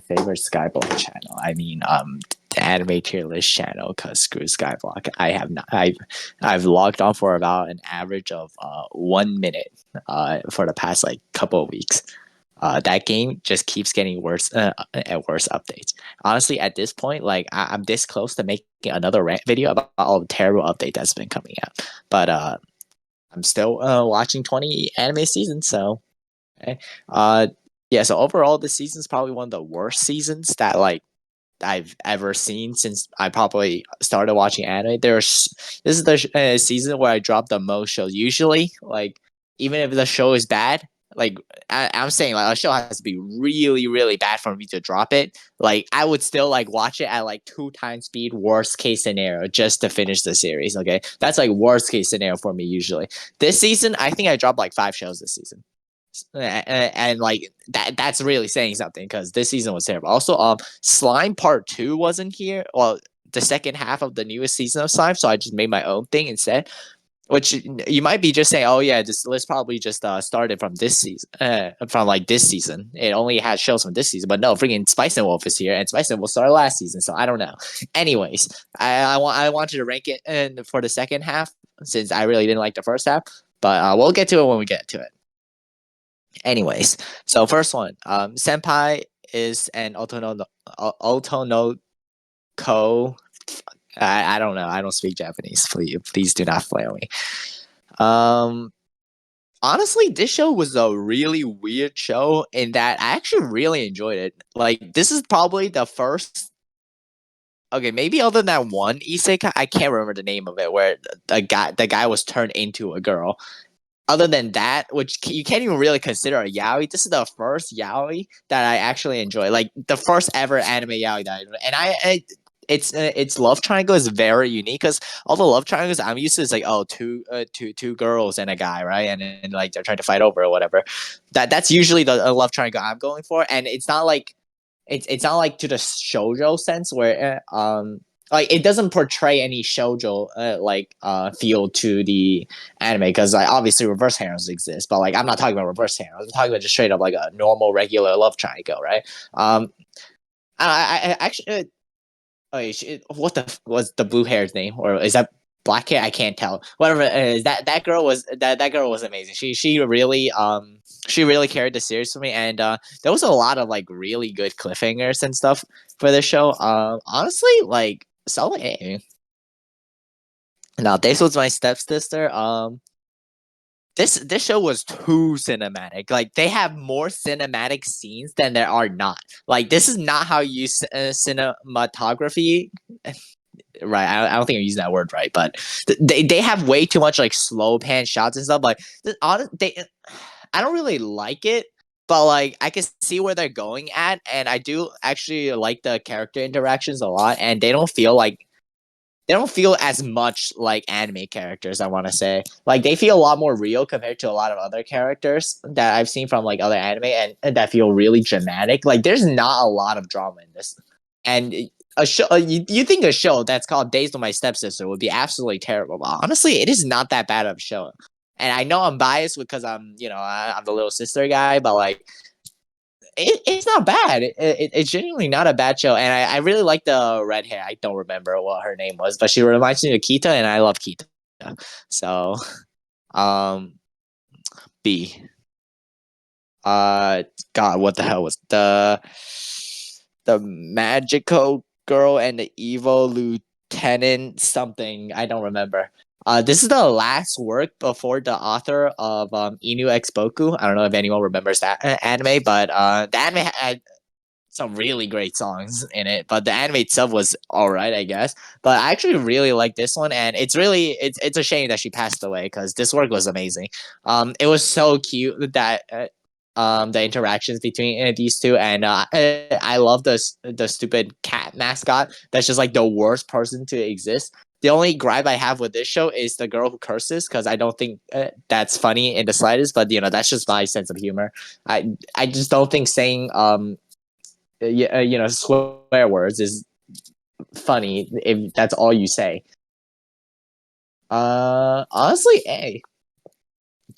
favorite Skyblock channel. I mean, the anime tier list channel. Cause screw Skyblock. I have not. I've logged on for about an average of 1 minute for the past like couple of weeks. That game just keeps getting worse and worse updates. Honestly, at this point, like I'm this close to making another rant video about all the terrible update that's been coming out. But I'm still watching 20 anime seasons, so okay. Yeah. So overall, this season's probably one of the worst seasons that like I've ever seen since I probably started watching anime. This is the season where I drop the most shows. Usually, like even if the show is bad, like I'm saying, like a show has to be really, really bad for me to drop it. Like I would still like watch it at like 2 times speed, worst case scenario, just to finish the series. Okay, that's like worst case scenario for me usually. This season, I think I dropped like 5 shows this season. And like that's really saying something because this season was terrible. Also, Slime Part 2 wasn't here. Well, the second half of the newest season of Slime, so I just made my own thing instead. Which you might be just saying, oh yeah, this list probably just started from this season, from like this season. It only has shows from this season, but no, freaking Spice and Wolf is here, and Spice and Wolf started last season, so I don't know. Anyways, I wanted to rank it for the second half since I really didn't like the first half, but we'll get to it when we get to it. Anyways, so first one, senpai is an otonoko. I don't know. I don't speak Japanese. Please do not flail me. Um, Honestly, this show was a really weird show in that I actually really enjoyed it. Like, this is probably the first. Okay, maybe other than one isekai, I can't remember the name of it, where the guy was turned into a girl. Other than that, which you can't even really consider a yaoi, this is the first yaoi that I actually enjoy. Like the first ever anime yaoi that I enjoy. And its love triangle is very unique because all the love triangles I'm used to is like two girls and a guy, right? And like they're trying to fight over or whatever. That's usually the love triangle I'm going for, and it's not like it's not like to the shoujo sense where like it doesn't portray any shoujo feel to the anime because like obviously reverse harems exist, but like I'm not talking about reverse harems. I'm talking about just straight up like a normal regular love triangle, right? I actually oh, what the was the blue hair's name, or is that black hair? I can't tell. Whatever it is, that girl was that girl was amazing. She really carried the series for me, and there was a lot of like really good cliffhangers and stuff for this show. Honestly, like solid A. Now this was my stepsister. This show was too cinematic. Like they have more cinematic scenes than there are not. Like this is not how you use cinematography. Right, I don't think I'm using that word right, but they have way too much like slow pan shots and stuff. Like I don't really like it, but like I can see where they're going at, and I do actually like the character interactions a lot, and they don't feel as much like anime characters. I want to say like they feel a lot more real compared to a lot of other characters that I've seen from like other anime, and that feel really dramatic. Like there's not a lot of drama in this, and a show you think a show that's called Days with My Stepsister would be absolutely terrible, but honestly, it is not that bad of a show. And I know I'm biased because I'm the little sister guy, but like it's not bad. It's genuinely not a bad show, and I really like the red hair. I don't remember what her name was, but she reminds me of Kita, and I love Kita. So, um, B. God, what the hell was the magical girl and the evil lieutenant something? I don't remember. This is the last work before the author of Inu X Boku. I don't know if anyone remembers that anime, but the anime had some really great songs in it, but the anime itself was all right, I guess. But I actually really like this one, and it's a shame that she passed away because this work was amazing. It was so cute that the interactions between these two, and I love the stupid cat mascot that's just like the worst person to exist. The only gripe I have with this show is the girl who curses because I don't think that's funny in the slightest. But that's just my sense of humor. I just don't think saying swear words is funny if that's all you say. Honestly, A.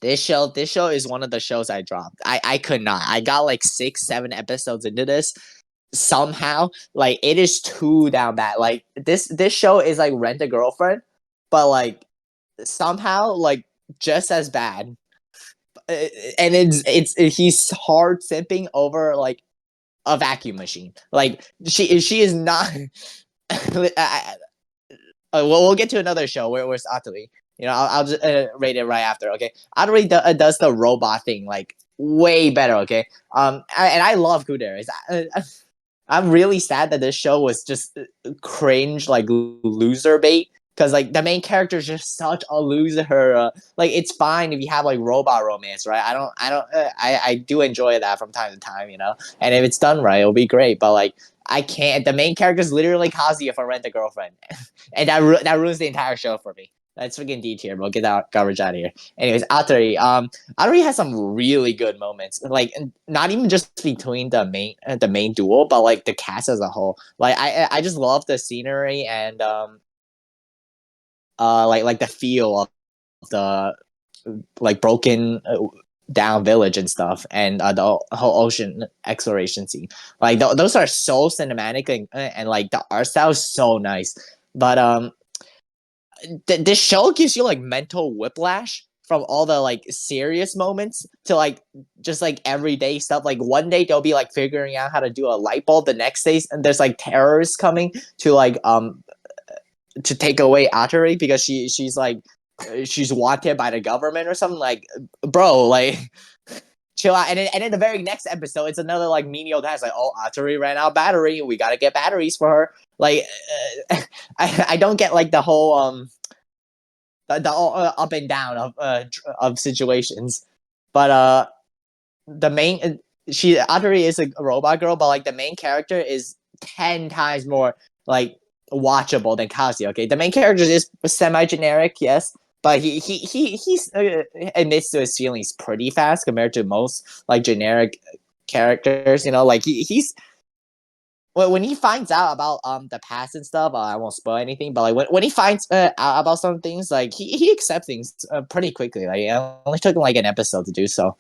This show is one of the shows I dropped. I could not. I got like 6, 7 episodes into this. somehow like it is too down bad. Like this show is like Rent a Girlfriend, but like somehow like just as bad. And he's hard simping over like a vacuum machine. Like she is not. We'll get to another show where's Atari. I'll just rate it right after. Okay, Atari does the robot thing like way better. Okay, and I love Kudera. I'm really sad that this show was just cringe, like loser bait. Because like the main character is just such a loser. Like it's fine if you have like robot romance, right? I do enjoy that from time to time, And if it's done right, it'll be great. But like I can't. The main character is literally Kazuya from Rent a Girlfriend, and that ruins the entire show for me. That's freaking D tier, bro. Get that garbage out of here. Anyways, Atari. Atari has some really good moments. Like not even just between the main duo, but like the cast as a whole. Like I just love the scenery and like the feel of the like broken down village and stuff, and the whole ocean exploration scene. Like those are so cinematic and like the art style is so nice. But this show gives you like mental whiplash from all the like serious moments to like just like everyday stuff. Like one day they'll be like figuring out how to do a light bulb. The next day, and there's like terrorists coming to take away Atari because she's like she's wanted by the government or something. Like, bro, like chill out. And then the very next episode, it's another like menial task. Like, oh, Atari ran out of battery. We gotta get batteries for her. Like, I don't get like the whole the up and down of situations, but the main she Atari is a robot girl, but like the main character is 10 times more like watchable than Kazuya. Okay, the main character is semi generic, yes, but he's admits to his feelings pretty fast compared to most like generic characters. Like he's when he finds out about the past and stuff, I won't spoil anything. But like when he finds out about some things, like he accepts things pretty quickly. Like it only took him like an episode to do so,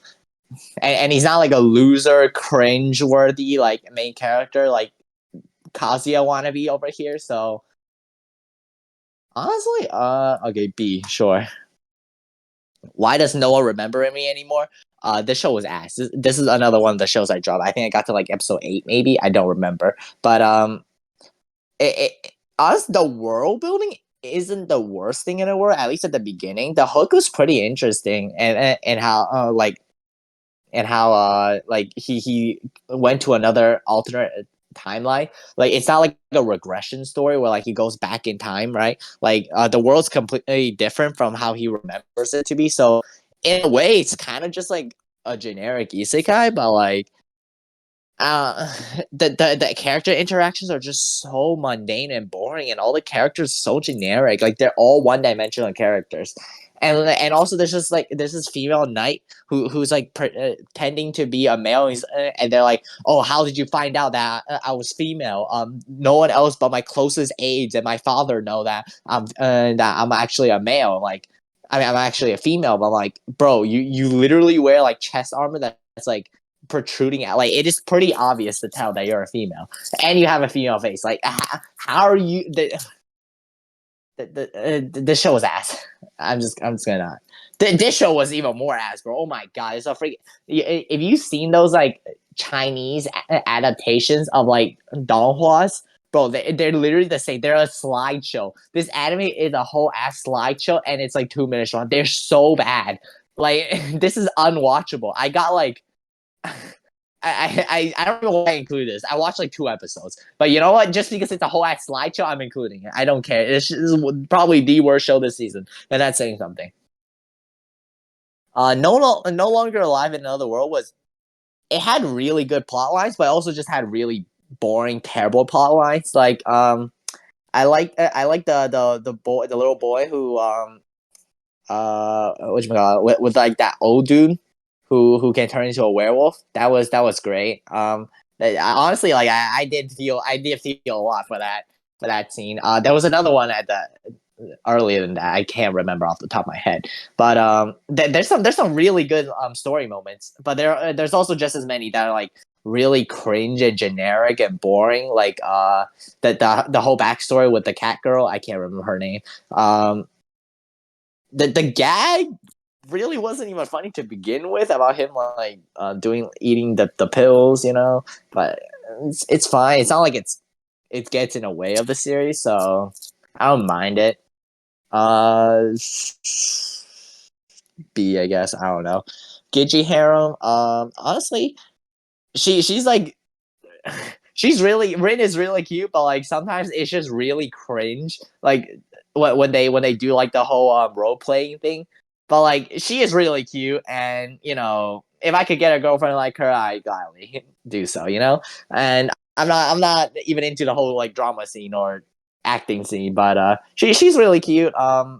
and he's not like a loser, cringe worthy like main character like Kazuya wannabe over here. So honestly, okay, B, sure. Why does no one remember me anymore? This show was ass. This is another one of the shows I dropped. I think I got to like episode 8, maybe. I don't remember, but us the world building isn't the worst thing in the world. At least at the beginning, the hook was pretty interesting, and how like he went to another alternate timeline. Like it's not like a regression story where like he goes back in time, right? Like the world's completely different from how he remembers it to be. So in a way, it's kind of just like a generic isekai, but like uh the character interactions are just so mundane and boring, and all the characters so generic. Like they're all one-dimensional characters, and also there's this female knight who's like pretending to be a male. And they're like, oh, how did you find out that I was female? No one else but my closest aides and my father know that I'm actually a male. Like I mean, I'm actually a female. But I'm like, bro, you literally wear like chest armor that's like protruding out. Like it is pretty obvious to tell that you're a female, and you have a female face. Like how are you? The show was ass. I'm just gonna. This show was even more ass, bro. Oh my god, it's a freak. If you've seen those like Chinese adaptations of like donghua, bro, they're literally the same. They're a slideshow. This anime is a whole ass slideshow, and it's like 2 minutes long. They're so bad. Like this is unwatchable. I got like I don't know why I include this. I watched like 2 episodes, but you know what? Just because it's a whole ass slideshow, I'm including it. I don't care. This is probably the worst show this season, and that's saying something. No longer alive in another world was it had really good plot lines, but also just had really boring, terrible plot lines. Like I like the boy, the little boy who with like that old dude who can turn into a werewolf. That was great. Honestly, like I did feel a lot for that scene. There was another one at the earlier than that. I can't remember off the top of my head, but there's some really good story moments. But there's also just as many that are like really cringe and generic and boring. Like the whole backstory with the cat girl. I can't remember her name. The gag really wasn't even funny to begin with about him like doing eating the pills, you know. But it's fine. It's not like it gets in the way of the series, so I don't mind it. Uh, B, I guess. I don't know. Gigi Harem. Honestly, she's like she's really Rin is really cute, but like sometimes it's just really cringe. Like when they do like the whole role playing thing. But like she is really cute, and you know if I could get a girlfriend like her, I gladly do so. You know, and I'm not even into the whole like drama scene or acting scene, but she's really cute. Uh,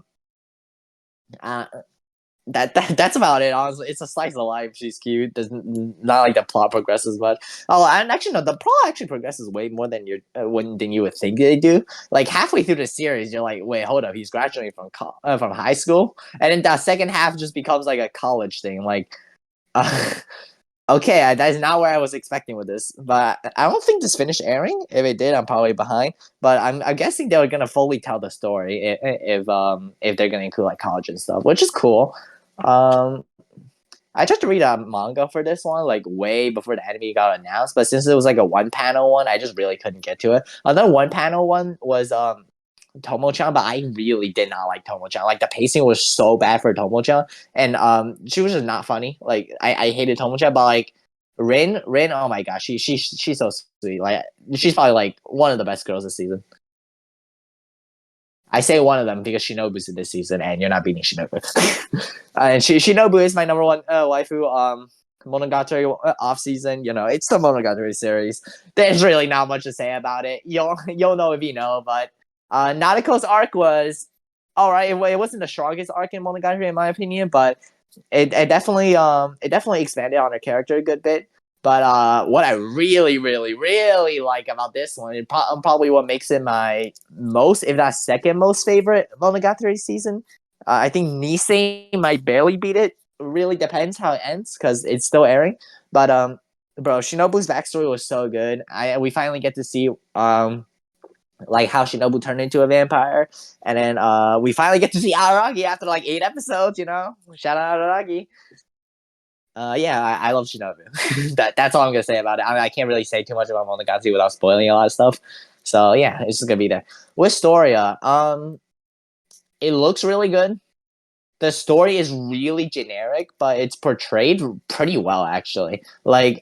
that's about it. Honestly, it's a slice of life. She's cute. Does not like the plot progresses much. Oh, and actually, no, the plot actually progresses way more than than you would think they do. Like halfway through the series, you're like, wait, hold up, he's graduating from high school, and then the second half just becomes like a college thing. Like, uh, okay, that's not where I was expecting with this. But I don't think this finished airing. If it did, I'm probably behind. But I'm guessing they're gonna fully tell the story if they're gonna include like college and stuff, which is cool. Um, I tried to read a manga for this one, like way before the anime got announced. But since it was like a one panel one, I just really couldn't get to it. Another one panel one was Tomo-chan, but I really did not like Tomo-chan. Like the pacing was so bad for Tomo-chan, and she was just not funny. Like I hated Tomo-chan, but like Rin, oh my gosh, she's so sweet. Like she's probably like one of the best girls this season. I say one of them because Shinobu's in this season, and you're not beating Shinobu. And Shinobu is my number one waifu. Monogatari off season, you know, it's the Monogatari series. There's really not much to say about it. You'll know if you know, but Nadeko's arc was all right. It wasn't the strongest arc in Monogatari in my opinion, but it definitely expanded on her character a good bit. But what I really, really, really like about this one, and probably what makes it my most, if not second most favorite Monogatari season, I think Nisei might barely beat it. Really depends how it ends because it's still airing. But bro, Shinobu's backstory was so good. We finally get to see like how Shinobu turned into a vampire, and then we finally get to see Araragi after like 8 episodes. You know, shout out Araragi. Yeah, I love Shinobu. That's all I'm gonna say about it. I mean, I can't really say too much about Monogatari without spoiling a lot of stuff. So yeah, it's just gonna be there. With Storia, it looks really good. The story is really generic, but it's portrayed pretty well actually. Like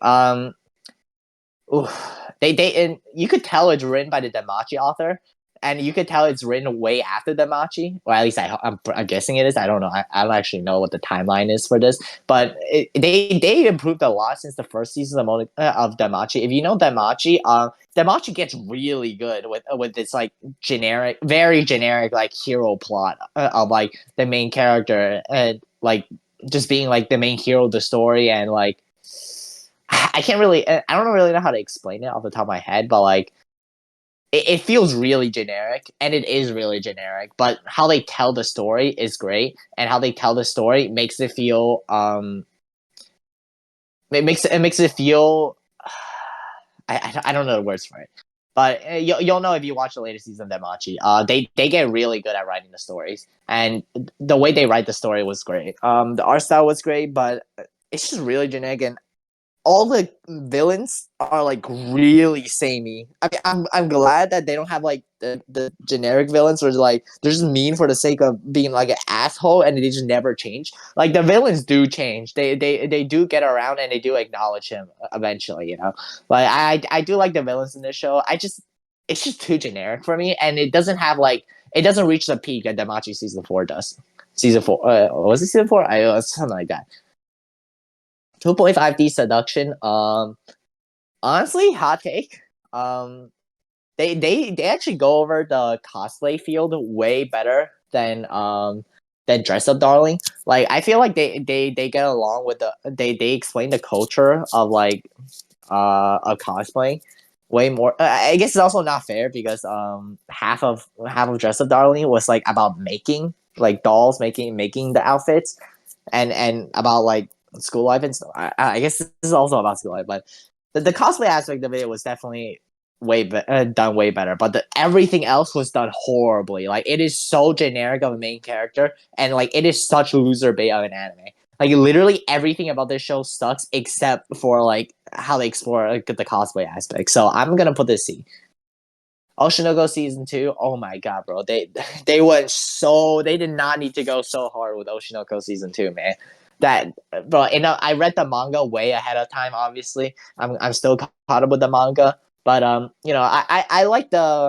oof, they and you could tell it's written by the Damachi author, and you could tell it's written way after Damachi, or at least I'm guessing it is. I don't know. I don't actually know what the timeline is for this, but they improved a lot since the first season of Damachi. If you know Damachi, Damachi gets really good with this like generic, very generic like hero plot of like the main character and like just being like the main hero of the story and like I can't really. I don't really know how to explain it off the top of my head, but like it feels really generic, and it is really generic. But how they tell the story is great, and how they tell the story makes it feel. It makes it feel. I don't know the words for it, but you'll know if you watch the latest season of Demachi. They get really good at writing the stories, and the way they write the story was great. The art style was great, but it's just really generic, and all the villains are like really samey. I mean, I'm glad that they don't have like the generic villains where like they're just mean for the sake of being like an asshole and they just never change. Like the villains do change. They do get around and they do acknowledge him eventually. You know, like I do like the villains in this show. It's just too generic for me, and it doesn't have like it doesn't reach the peak that Damachi season 4 does. Season 4 was it season 4? I something like that. 2.5D seduction. Honestly, hot take. They actually go over the cosplay field way better than dress up darling. Like I feel like they get along with they explain the culture of like of cosplay way more. I guess it's also not fair because half of dress up darling was like about making like dolls making the outfits and about like school life and stuff. I guess this is also about school life, but The cosplay aspect of it was definitely done way better, but everything else was done horribly. Like it is so generic of a main character, and like it is such loser bait of an anime. Like literally everything about this show sucks except for like how they explore like, the cosplay aspect. So I'm gonna put this C. Oshinoko season 2. Oh my god, bro! They did not need to go so hard with Oshinoko season 2, man. That bro, I read the manga way ahead of time. Obviously, I'm still caught up with the manga, but I like the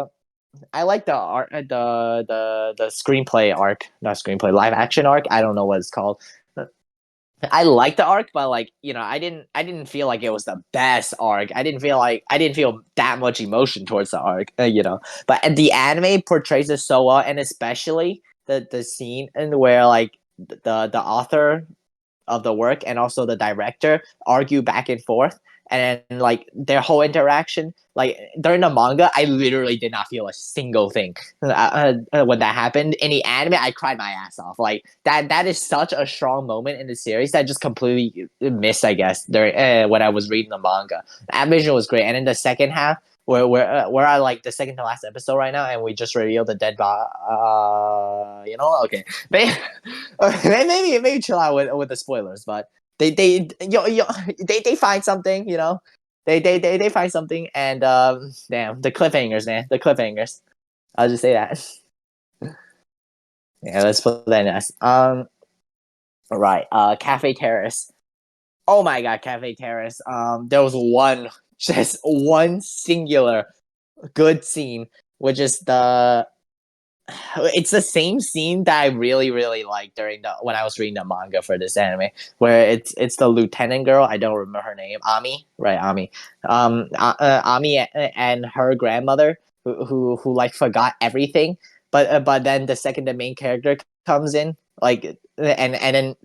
art, the screenplay arc, not screenplay, live action arc. I don't know what it's called. I like the arc, but like I didn't feel like it was the best arc. I didn't feel that much emotion towards the arc, But the anime portrays it so well, and especially the scene and where like the author of the work and also the director argue back and forth, and like their whole interaction, like during the manga I literally did not feel a single thing when that happened. In the anime I cried my ass off. Like that is such a strong moment in the series that I just completely missed, I guess, during when I was reading the manga. That vision was great, and in the second half where I like the second to last episode right now, and we just revealed the dead body. Okay, maybe, maybe chill out with the spoilers, but they find something, they find something, and damn the cliffhangers, man, the cliffhangers. I'll just say that. Yeah, let's put that next. All right, Cafe Terrace. Oh my god, Cafe Terrace. There was just one singular good scene, which is it's the same scene that I really really liked during the when I was reading the manga for this anime, where it's the lieutenant girl. I don't remember her name. Ami, right? Ami. Ami and her grandmother who like forgot everything, but then the second the main character comes in, like and then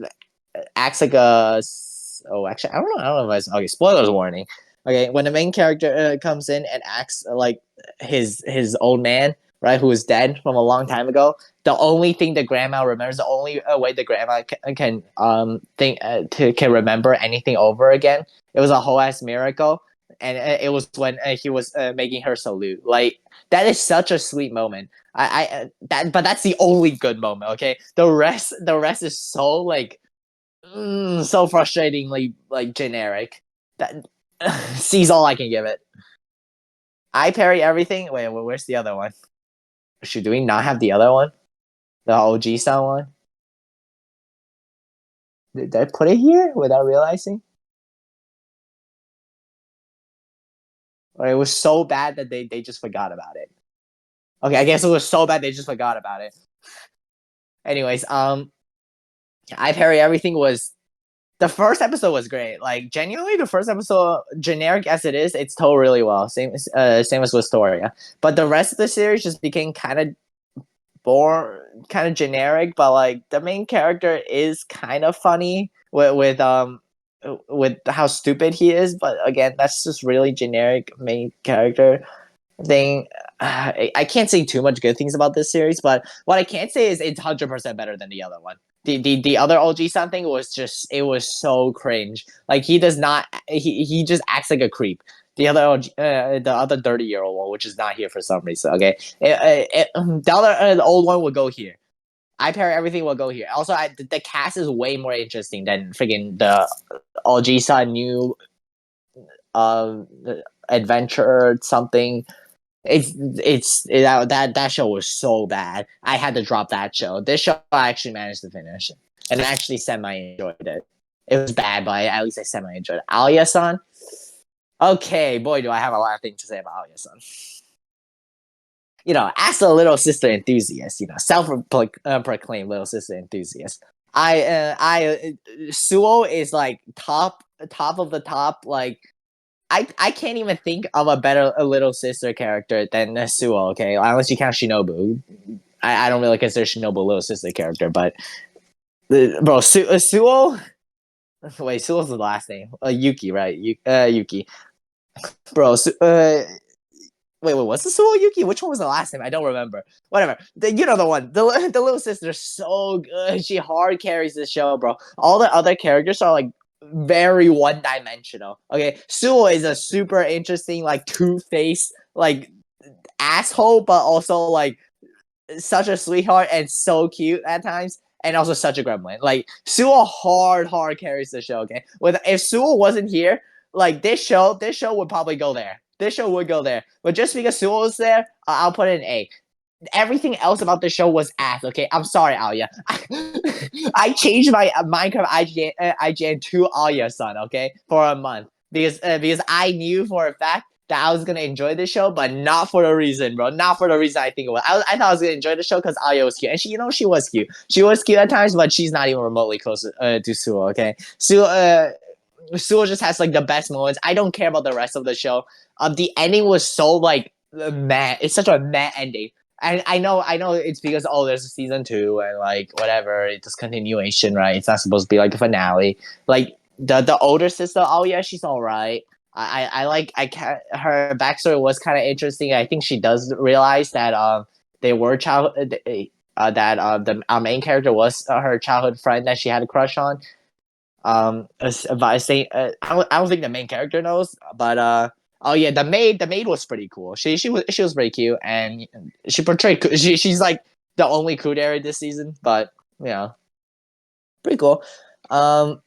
acts like actually I don't know if it's okay. Spoilers warning. Okay, when the main character comes in and acts like his old man, right, who is dead from a long time ago. The only thing the grandma remembers, the only way the grandma can think can remember anything over again. It was a whole ass miracle, and it was when he was making her salute. Like that is such a sweet moment. But that's the only good moment. Okay, the rest is so like so frustratingly like generic. That C's all I can give it. I parry everything. Wait, where's the other one? Should we not have the other one? The OG style one? Did I put it here without realizing? Or it was so bad that they just forgot about it. Okay, I guess it was so bad they just forgot about it. Anyways, I parry everything was the first episode was great. Like genuinely, the first episode, generic as it is, it's told really well. Same as with Storia. But the rest of the series just became kind of kind of generic. But like the main character is kind of funny with how stupid he is. But again, that's just really generic main character thing. I can't say too much good things about this series, but what I can say is it's 100% better than the other one. The other OG something was just it was so cringe. Like he does not he just acts like a creep. The other 30-year-old one, which is not here for some reason. Okay, the old one would go here. I pair everything will go here. Also, the cast is way more interesting than freaking the OG new uh adventure something. That show was so bad. I had to drop that show. This show I actually managed to finish, and I actually semi enjoyed it. It was bad, but at least I semi enjoyed it. Alia-san. Okay, boy, do I have a lot of things to say about Alia-san. As a little sister enthusiast, self-proclaimed little sister enthusiast. Suo is like top of the top, like I can't even think of a little sister character than Suo, okay? Unless you count Shinobu. I don't really consider Shinobu a little sister character, but bro, Suo. Wait, Suo's the last name. Yuki, right? Yuki. Bro, wait, what's the Suo Yuki? Which one was the last name? I don't remember. Whatever. The one. The little sister's so good. She hard carries this show, bro. All the other characters are like very one-dimensional. Okay, Suo is a super interesting, like two-faced, like asshole, but also like such a sweetheart and so cute at times, and also such a gremlin. Like Suo hard carries the show. Okay, with if Suo wasn't here, like this show would probably go there. This show would go there, but just because Suo was there, I'll put it an A. Everything else about the show was ass. Okay, I'm sorry, Alia. I changed my Minecraft IGN to Alia-san. Okay, for a month because I knew for a fact that I was gonna enjoy the show, but not for the reason, bro. Not for the reason I think it was. I thought I was gonna enjoy the show because Alia was cute, and she was cute. She was cute at times, but she's not even remotely close to Suo. Okay, Suo just has like the best moments. I don't care about the rest of the show. The ending was so like meh. It's such a meh ending. And I know it's because there's a season 2 and like whatever, it's just continuation, right? It's not supposed to be like a finale. Like the older sister, oh yeah, she's all right. I like I can her backstory was kind of interesting. I think she does realize that they were child that the our main character was her childhood friend that she had a crush on. By saying I don't think the main character knows, but oh yeah, the maid was pretty cool. She was pretty cute, and she portrayed she's like the only kudere this season, but yeah, pretty cool. Um,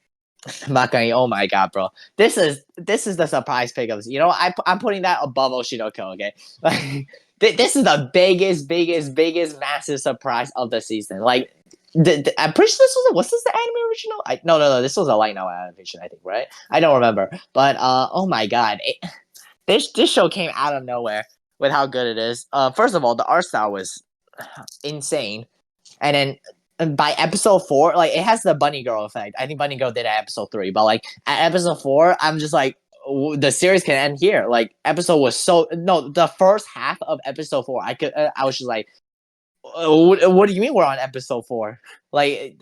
Makani, oh my god, bro, this is the surprise pick of you know I'm putting that above Oshinoko. Okay, like this is the biggest massive surprise of the season. Like I'm pretty sure was this the anime original? No, this was a light novel animation, I think, right? I don't remember, but oh my god, this show came out of nowhere with how good it is. First of all, the art style was insane, and then by episode 4, like it has the bunny girl effect. I think bunny girl did at episode 3, but like at episode 4, I'm just like the series can end here. Like episode was so no, the first half of episode 4, I was just like what do you mean we're on episode 4? Like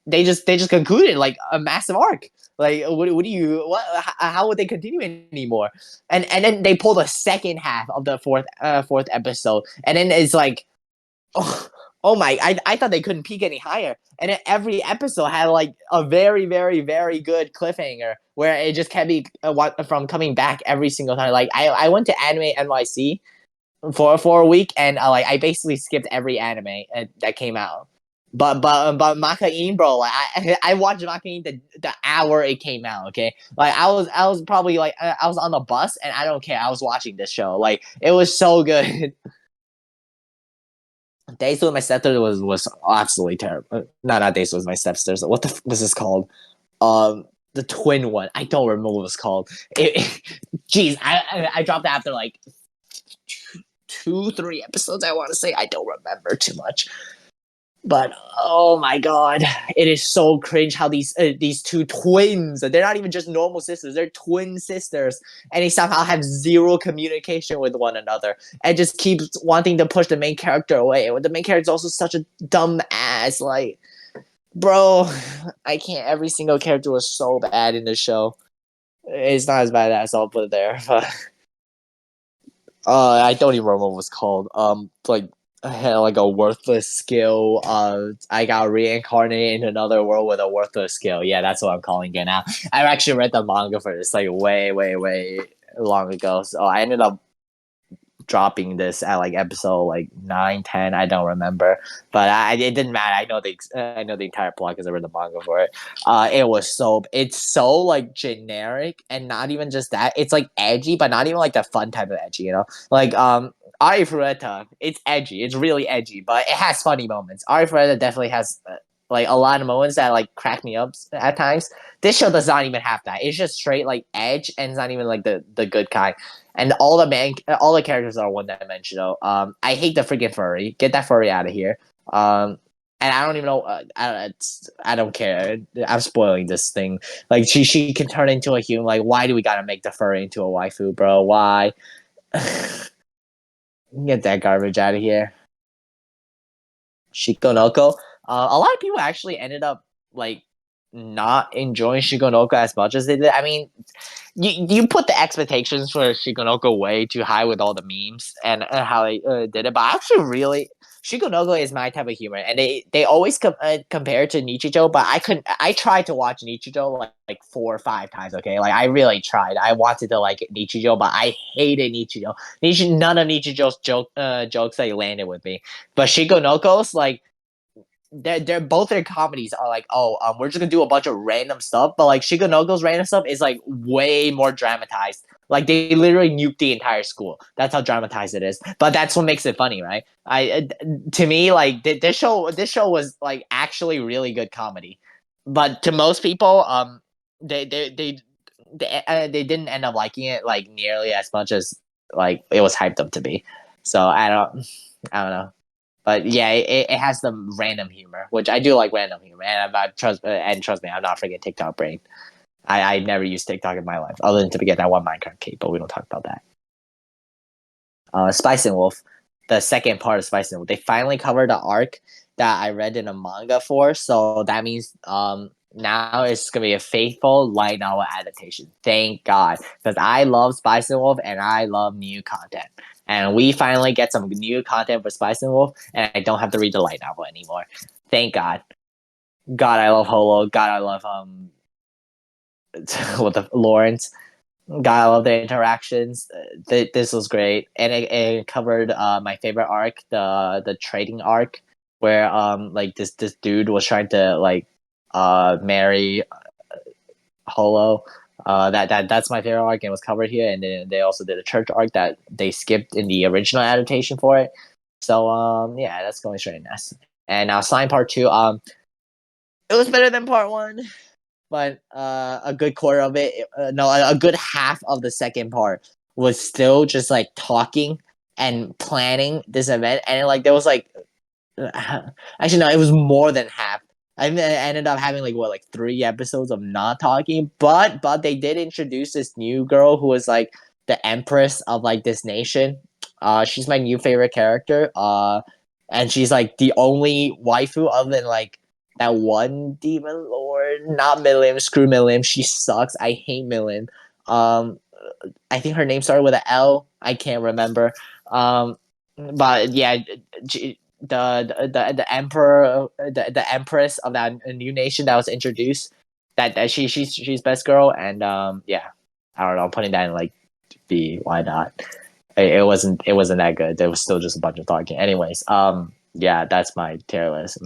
they just concluded like a massive arc. Like what do you what how would they continue anymore? And then they pulled a second half of the fourth episode, and then it's like oh, oh my I thought they couldn't peak any higher. And then every episode had like a very good cliffhanger where it just kept me from coming back every single time. Like I went to Anime NYC for a week, and like I basically skipped every anime that came out. But Makain, bro, like I watched Makain the hour it came out. Okay, like I was probably like I was on the bus, and I don't care. I was watching this show. Like it was so good. Days with my stepdad was absolutely terrible. No, not Days with my stepsters. What the was this called? The twin one. I don't remember what it was called. Jeez, I dropped it after like 2, 3 episodes. I want to say I don't remember too much, but oh my god, it is so cringe how these two twins—they're not even just normal sisters; they're twin sisters, and they somehow have zero communication with one another, and just keeps wanting to push the main character away. And the main character is also such a dumb ass, like, bro, I can't. Every single character was so bad in the show. It's not as bad as I'll put it there, but. I don't even remember what it was called. Like I had like a worthless skill. I got reincarnated in another world with a worthless skill. Yeah, that's what I'm calling it now. I actually read the manga for this like way long ago. So I ended up dropping this at like episode like 9, 10. I don't remember, but it didn't matter. I know the entire plot because I read the manga for it. It's so like generic, and not even just that. It's like edgy, but not even like the fun type of edgy. You know, like Arifureta. It's edgy. It's really edgy, but it has funny moments. Arifureta definitely has. Like a lot of moments that like crack me up at times. This show does not even have that. It's just straight like edge, and it's not even like the good kind. And all the characters are one dimensional. I hate the freaking furry. Get that furry out of here. And I don't even know. I don't care. I'm spoiling this thing. Like she can turn into a human. Like why do we gotta make the furry into a waifu, bro? Why? Get that garbage out of here. Shikonoko. A lot of people actually ended up like not enjoying Shigonoko as much as they did. I mean, you put the expectations for Shigonoko way too high with all the memes and how they did it, but I actually really Shigonoko is my type of humor, and they always compare to Nichijou, but I couldn't. I tried to watch Nichijou like 4 or 5 times. Okay, like I really tried. I wanted to like Nichijou, but I hated Nichijou. None of Nichijou's jokes that landed with me, but Shigonoko's like they're both their comedies are like, oh, we're just gonna do a bunch of random stuff, but like Shigonoko's random stuff is like way more dramatized. Like they literally nuke the entire school. That's how dramatized it is. But that's what makes it funny, right? To me, like this show was like actually really good comedy, but to most people, they they they they didn't end up liking it like nearly as much as like it was hyped up to be. So I don't know. But yeah, it has the random humor, which I do like random humor, and trust me, I'm not freaking TikTok brain. I never used TikTok in my life, other than to get that one Minecraft cape, but we don't talk about that. Spice and Wolf, the second part of Spice and Wolf, they finally covered the arc that I read in a manga for, so that means now it's gonna be a faithful light novel adaptation. Thank God, because I love Spice and Wolf and I love new content. And we finally get some new content for Spice and Wolf, and I don't have to read the light novel anymore. Thank God. God, I love Holo. God, I love with the Lawrence. God, I love the interactions. This was great, and it covered my favorite arc, the trading arc, where like this dude was trying to like marry Holo. That's my favorite arc and was covered here, and then they also did a church arc that they skipped in the original adaptation for it. So yeah, that's going straight in S. And now Slime Part 2, it was better than Part 1, but a good quarter of it, no, a good half of the second part was still just like talking and planning this event, and like there was like actually no, it was more than half. Ended up having like what, like 3 episodes of not talking, but they did introduce this new girl who was like the empress of like this nation. She's my new favorite character. And she's like the only waifu other than like that one demon lord, not Milim. Screw Milim, she sucks. I hate Milim. Um, I think her name started with an L. I can't remember. But yeah, the emperor, the empress of that new nation that was introduced, that she's best girl, and yeah, I don't know. I'm putting that in like B. Why not? It wasn't that good. There was still just a bunch of talking. Anyways, yeah, that's my tier list.